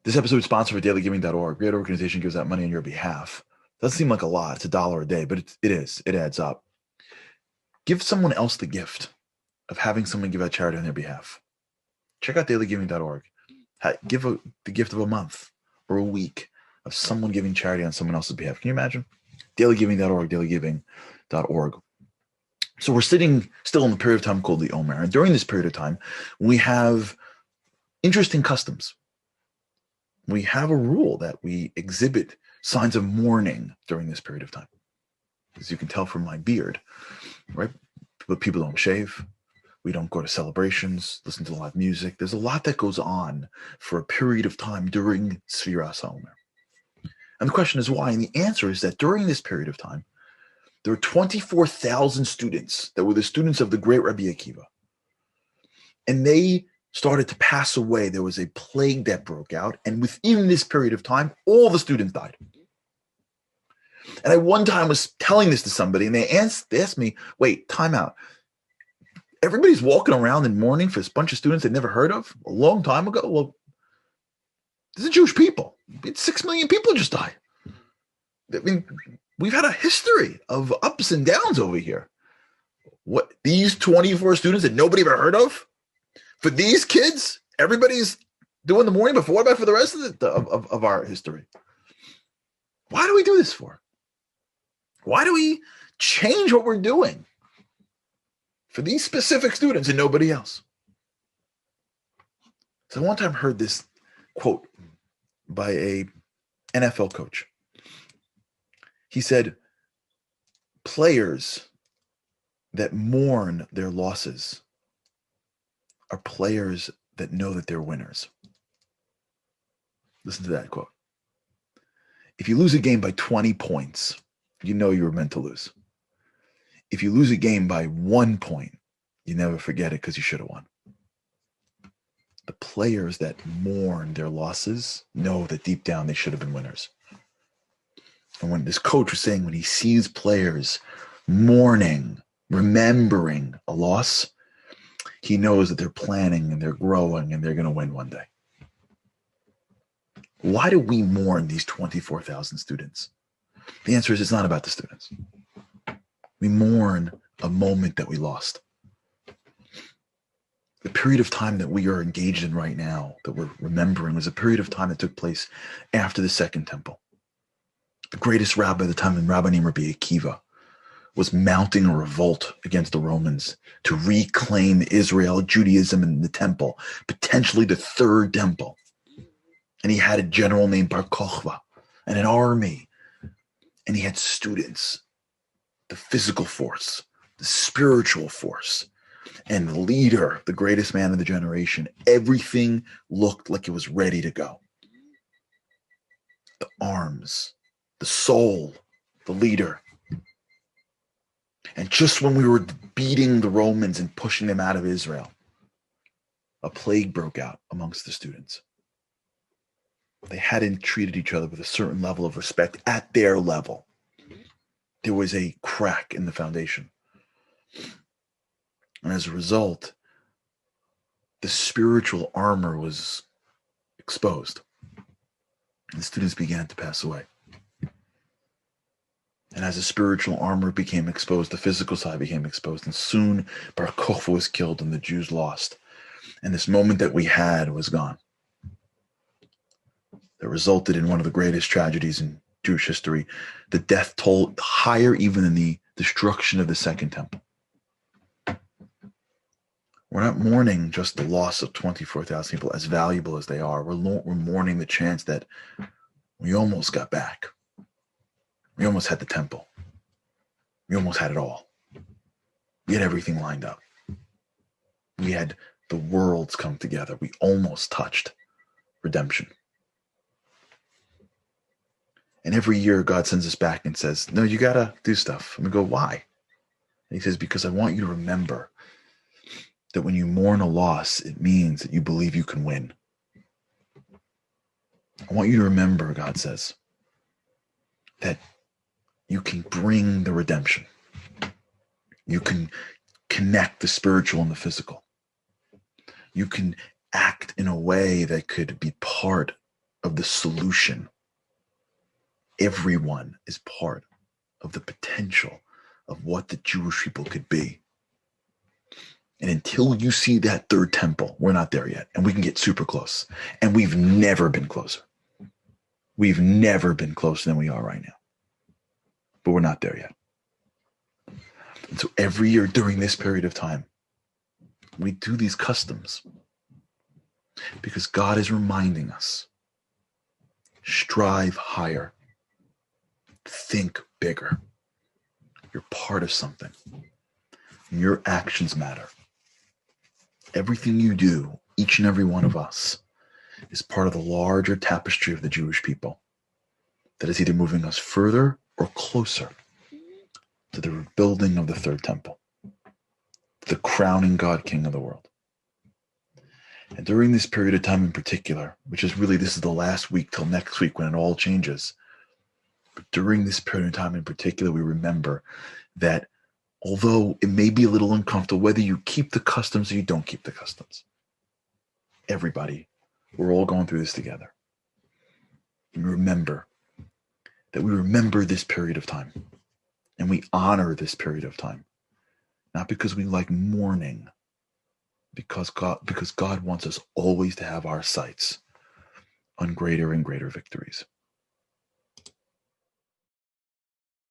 This episode is sponsored by dailygiving.org. Great organization gives out money on your behalf. Doesn't seem like a lot. It's $1 a day, but it is. It adds up. Give someone else the gift of having someone give out charity on their behalf. Check out dailygiving.org. Give the gift of a month or a week of someone giving charity on someone else's behalf. Can you imagine? Dailygiving.org, dailygiving.org. So we're sitting still in the period of time called the Omer. And during this period of time, we have interesting customs. We have a rule that we exhibit signs of mourning during this period of time. As you can tell from my beard, right? But people don't shave. We don't go to celebrations, listen to live music. There's a lot that goes on for a period of time during Sefiras HaOmer. And the question is why? And the answer is that during this period of time, there were 24,000 students that were the students of the great Rabbi Akiva. And they started to pass away. There was a plague that broke out. And within this period of time, all the students died. And I one time was telling this to somebody, and they asked me, wait, time out. Everybody's walking around in mourning for this bunch of students they'd never heard of a long time ago? Well, this is Jewish people. 6 million people just died. I mean, we've had a history of ups and downs over here. What, these 24 students that nobody ever heard of? For these kids, everybody's doing the mourning, but what about for the rest of our history? Why do we do this for? Why do we change what we're doing for these specific students and nobody else? So I one time heard this quote by a NFL coach. He said, players that mourn their losses are players that know that they're winners. Listen to that quote. If you lose a game by 20 points, you know you were meant to lose. If you lose a game by 1 point, you never forget it because you should have won. The players that mourn their losses know that deep down they should have been winners. And when this coach was saying when he sees players mourning, remembering a loss, he knows that they're planning and they're growing and they're going to win one day. Why do we mourn these 24,000 students? The answer is it's not about the students. We mourn a moment that we lost. The period of time that we are engaged in right now, that we're remembering, was a period of time that took place after the Second Temple. The greatest rabbi at the time, a rabbi named Rabbi Akiva, was mounting a revolt against the Romans to reclaim Israel, Judaism, and the temple, potentially the third temple. And he had a general named Bar Kokhba and an army. And he had students, the physical force, the spiritual force, and the leader, the greatest man of the generation. Everything looked like it was ready to go. The arms, the soul, the leader. And just when we were beating the Romans and pushing them out of Israel, a plague broke out amongst the students. They hadn't treated each other with a certain level of respect at their level. There was a crack in the foundation. And as a result, the spiritual armor was exposed. And the students began to pass away. And as the spiritual armor became exposed, the physical side became exposed. And soon Bar Kokhba was killed and the Jews lost. And this moment that we had was gone. That resulted in one of the greatest tragedies in Jewish history, the death toll higher even than the destruction of the Second Temple. We're not mourning just the loss of 24,000 people, as valuable as they are. We're mourning the chance that we almost got back. We almost had the temple. We almost had it all. We had everything lined up. We had the worlds come together. We almost touched redemption. And every year God sends us back and says, no, you got to do stuff. And we go, why? And he says, because I want you to remember that when you mourn a loss, it means that you believe you can win. I want you to remember, God says, that you can bring the redemption. You can connect the spiritual and the physical. You can act in a way that could be part of the solution. Everyone is part of the potential of what the Jewish people could be. And until you see that third temple, we're not there yet. And we can get super close. And we've never been closer. We've never been closer than we are right now. But we're not there yet. And so every year during this period of time, we do these customs because God is reminding us, strive higher, think bigger. You're part of something. Your actions matter. Everything you do, each and every one of us, is part of the larger tapestry of the Jewish people that is either moving us further or closer to the rebuilding of the third temple, the crowning God King of the world. And during this period of time in particular, which is really, this is the last week till next week when it all changes. But during this period of time in particular, we remember that although it may be a little uncomfortable, whether you keep the customs or you don't keep the customs, everybody, we're all going through this together. And remember that we remember this period of time and we honor this period of time, not because we like mourning, because God wants us always to have our sights on greater and greater victories.